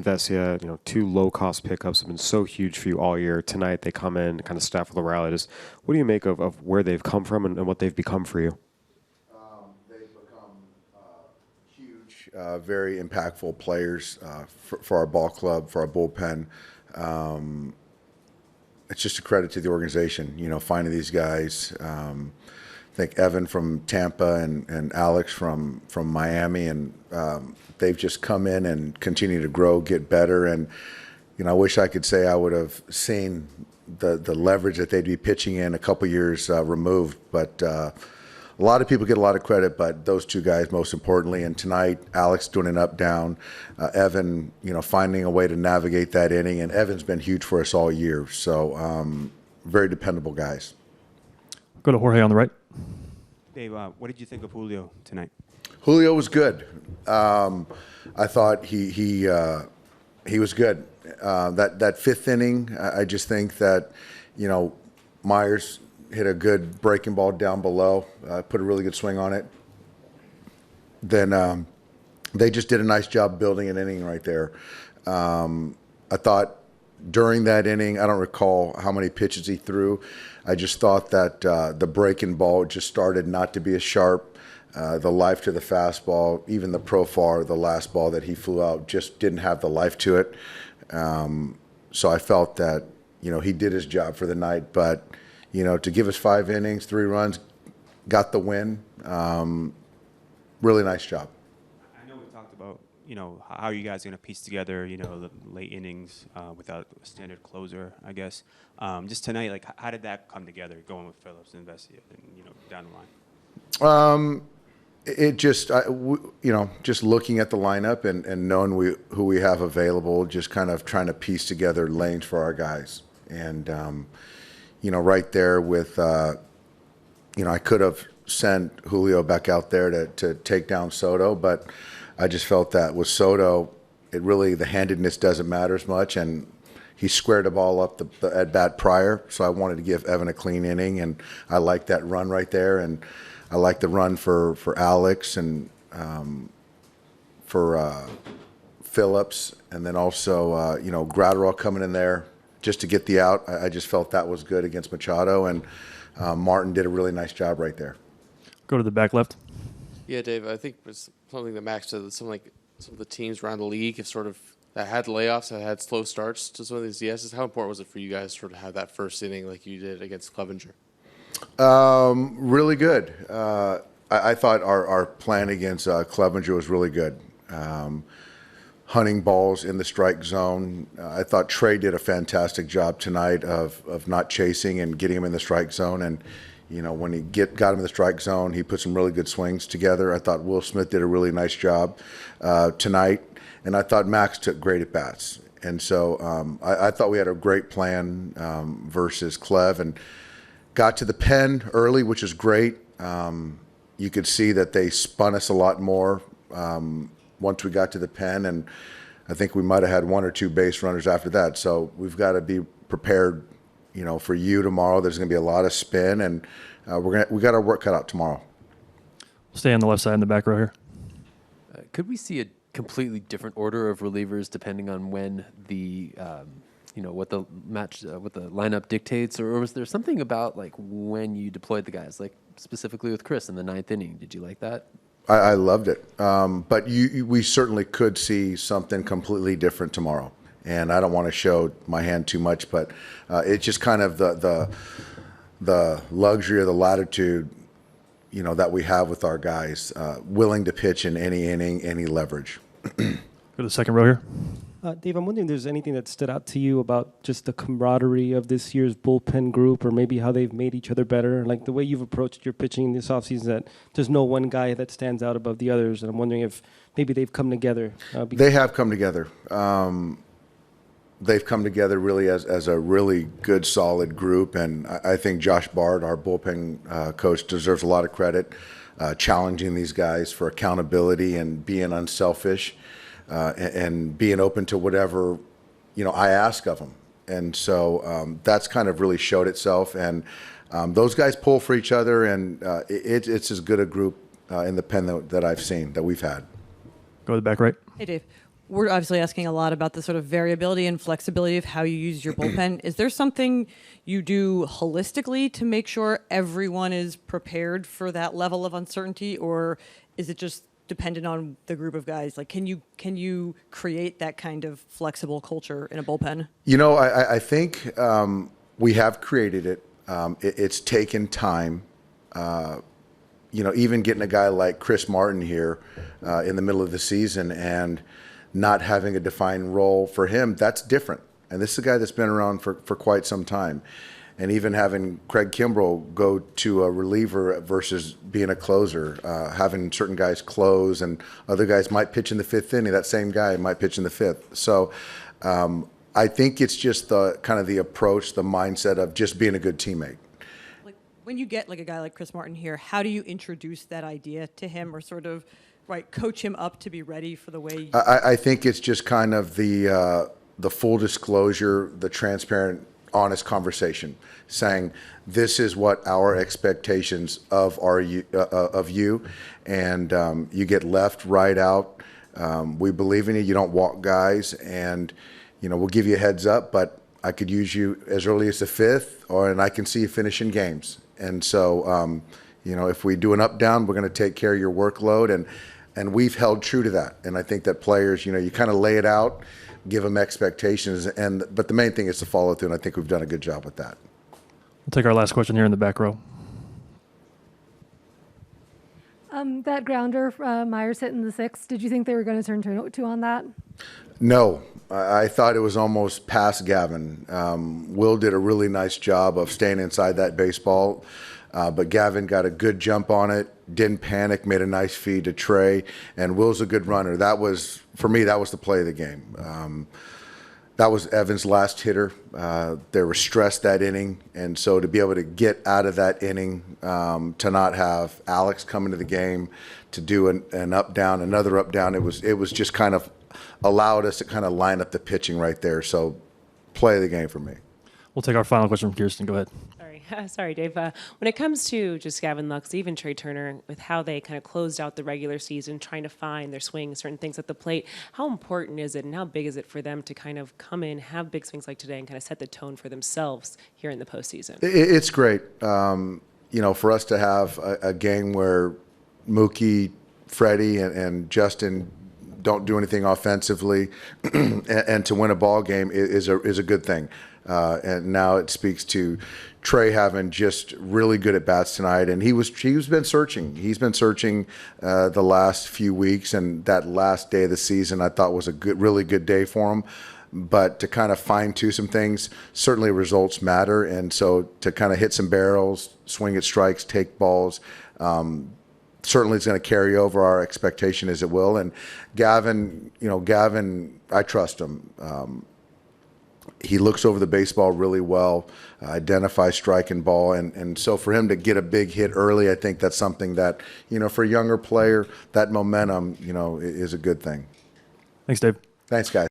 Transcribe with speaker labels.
Speaker 1: and Vesia, two low-cost pickups have been so huge for you all year. Tonight they come in, kind of staff with a rally. What do you make of where they've come from and what they've become for you?
Speaker 2: They've become huge, very impactful players for our ball club, for our bullpen. It's just a credit to the organization, finding these guys. I think Evan from Tampa and Alex from Miami, and they've just come in and continue to grow, get better. And I wish I could say I would have seen the leverage that they'd be pitching in a couple years removed. But a lot of people get a lot of credit, but those two guys most importantly. And tonight, Alex doing an up-down, Evan, finding a way to navigate that inning. And Evan's been huge for us all year. So very dependable guys.
Speaker 3: Go to Jorge on the right.
Speaker 4: Dave, what did you think of Julio tonight?
Speaker 2: Julio was good. I thought he was good. That fifth inning, I just think that, Myers hit a good breaking ball down below, put a really good swing on it. Then they just did a nice job building an inning right there. I thought during that inning, I don't recall how many pitches he threw. I just thought that the breaking ball just started not to be as sharp. The life to the fastball, even the profar, the last ball that he flew out, just didn't have the life to it. So I felt that, he did his job for the night. But, to give us 5 innings, 3 runs, got the win, really nice job.
Speaker 4: I know we talked about, how you guys are going to piece together, the late innings without a standard closer, I guess. Just tonight, how did that come together, going with Phillips and Vesia and, down the line?
Speaker 2: It just, just looking at the lineup and knowing who we have available, just kind of trying to piece together lanes for our guys. And, right there with, I could have sent Julio back out there to take down Soto, but I just felt that with Soto, the handedness doesn't matter as much. And he squared the ball up the at-bat prior, so I wanted to give Evan a clean inning, and I liked that run right there. And I like the run for Alex and for Phillips, and then also Gratterall coming in there just to get the out. I just felt that was good against Machado, and Martin did a really nice job right there.
Speaker 3: Go to the back left.
Speaker 5: Yeah, Dave, I think it's something that Max said that some of the teams around the league have sort of that had layoffs, that had slow starts to some of these DSs. How important was it for you guys to sort of have that first inning like you did against Clevenger?
Speaker 2: Really good. I thought our plan against Clevenger was really good. Hunting balls in the strike zone. I thought Trey did a fantastic job tonight of not chasing and getting him in the strike zone. And, when he got him in the strike zone, he put some really good swings together. I thought Will Smith did a really nice job tonight. And I thought Max took great at bats. And so I thought we had a great plan versus Clev. And got to the pen early, which is great. You could see that they spun us a lot more once we got to the pen, and I think we might have had 1 or 2 base runners after that. So we've got to be prepared, for you tomorrow. There's going to be a lot of spin, and we got our work cut out tomorrow.
Speaker 3: Stay on the left side in the back row here.
Speaker 6: Could we see a completely different order of relievers depending on when the what the lineup dictates, or was there something about when you deployed the guys, specifically with Chris in the 9th inning? Did you like that?
Speaker 2: I loved it, but we certainly could see something completely different tomorrow. And I don't want to show my hand too much, but it's just kind of the luxury or the latitude, that we have with our guys, willing to pitch in any inning, any leverage.
Speaker 3: Go to the second row here.
Speaker 7: Dave, I'm wondering if there's anything that stood out to you about just the camaraderie of this year's bullpen group, or maybe how they've made each other better, like the way you've approached your pitching this offseason, that there's no one guy that stands out above the others. And I'm wondering if maybe they've come together.
Speaker 2: They have come together. They've come together really as a really good, solid group. And I think Josh Bard, our bullpen coach, deserves a lot of credit, challenging these guys for accountability and being unselfish. And being open to whatever, I ask of them. And so that's kind of really showed itself. And those guys pull for each other, and it's as good a group in the pen that I've seen, that we've had.
Speaker 3: Go to the back right.
Speaker 8: Hey, Dave. we're obviously asking a lot about the sort of variability and flexibility of how you use your bullpen. Is there something you do holistically to make sure everyone is prepared for that level of uncertainty, or is it just dependent on the group of guys? Like, can you create that kind of flexible culture in a bullpen?
Speaker 2: You know, I think we have created it. It's taken time. You know, even getting a guy like Chris Martin here in the middle of the season and not having a defined role for him, that's different. And this is a guy that's been around for quite some time. And even having Craig Kimbrell go to a reliever versus being a closer, having certain guys close and other guys might pitch in the fifth inning, that same guy might pitch in the fifth. So I think it's just the kind of the approach, the mindset of just being a good teammate.
Speaker 8: Like, when you get like a guy like Chris Martin here, how do you introduce that idea to him, or sort of coach him up to be ready for the way?
Speaker 2: I think it's just kind of the full disclosure, the transparent, honest conversation, saying this is what our expectations of you, and you get left right out. We believe in you. You don't walk guys, and you know we'll give you a heads up, but I could use you as early as the fifth, and I can see you finishing games. And so, you know, if we do an up down, we're going to take care of your workload, and we've held true to that. And I think that players, you know, you kind of lay it out, give them expectations, but the main thing is to follow through, and I think we've done a good job with that.
Speaker 3: We'll take our last question here in the back row.
Speaker 9: That grounder, Myers hitting the sixth, did you think they were going to turn 2-2 on that?
Speaker 2: No, I thought it was almost past Gavin. Will did a really nice job of staying inside that baseball, but Gavin got a good jump on it, didn't panic, made a nice feed to Trey, and Will's a good runner. That was, for me, that was the play of the game. That was Evan's last hitter. They were stressed that inning, and so to be able to get out of that inning, to not have Alex come into the game, to do an up down, another up down, it was just kind of allowed us to kind of line up the pitching right there. So play of the game for me.
Speaker 3: We'll take our final question from Kirsten. Go ahead.
Speaker 10: Sorry, Dave. When it comes to just Gavin Lux, even Trey Turner, with how they kind of closed out the regular season, trying to find their swing, certain things at the plate, how important is it and how big is it for them to kind of come in, have big swings like today, and kind of set the tone for themselves here in the postseason?
Speaker 2: It's great. You know, for us to have a game where Mookie, Freddie, and Justin don't do anything offensively, and to win a ball game is a good thing. And now it speaks to Trey having just really good at bats tonight, and he's been searching. He's been searching the last few weeks, and that last day of the season I thought was a really good day for him. But to kind of fine tune some things, certainly results matter, and so to kind of hit some barrels, swing at strikes, take balls. Certainly it's going to carry over. Our expectation is it will. And Gavin, I trust him. He looks over the baseball really well, identifies strike and ball. And so for him to get a big hit early, I think that's something that, for a younger player, that momentum, is a good thing.
Speaker 3: Thanks, Dave.
Speaker 2: Thanks, guys.